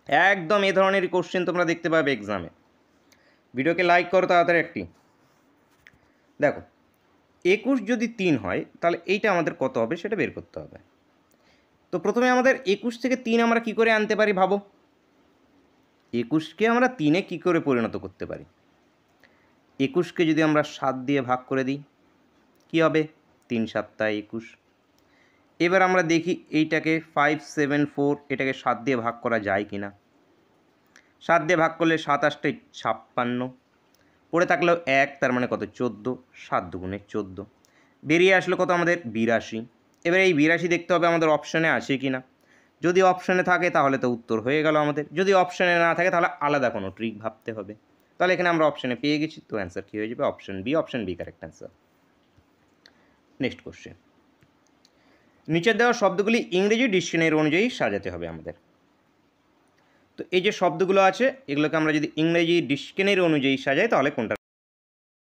একদম এ ধরনের কোশ্চেন তোমরা দেখতে পাবে এক্সামে। ভিডিওকে লাইক করো তাড়াতাড়ি একটি। দেখো 21 যদি 3 হয় তাহলে এইটা আমাদের কত হবে সেটা বের করতে হবে। তো প্রথমে আমাদের 21 থেকে 3 আমরা কি করে আনতে পারি ভাবো। 21কে আমরা 3-এ কী করে পরিণত করতে পারি। 21কে যদি আমরা 7 দিয়ে ভাগ করে দিই কী হবে, 3 7 21। এবার আমরা দেখি এইটাকে 5 7 4 এটাকে 7 দিয়ে ভাগ করা যায় কি না। 7 দিয়ে ভাগ করলে 7 8 56, পড়ে থাকলেও 1 তার মানে কত 14, 7 দুগুণে 14, বেরিয়ে আসলো কত আমাদের 82। এবার এই 82 দেখতে হবে আমাদের অপশানে আছে কি না। যদি অপশানে থাকে তাহলে তো উত্তর হয়ে গেল আমাদের, যদি অপশানে না থাকে তাহলে আলাদা কোনো ট্রিক ভাবতে হবে। তাহলে এখানে আমরা অপশানে পেয়ে গেছি, তো অ্যান্সার কী হয়ে যাবে option B. Option B correct answer. Next question, নিচের দেওয়া শব্দগুলি ইংরেজি ডিকশনারি অনুযায়ী সাজাতে হবে আমাদের। তো এই যে শব্দগুলো আছে এগুলোকে আমরা যদি ইংরেজি ডিকশনারি অনুযায়ী সাজাই তাহলে কোনটা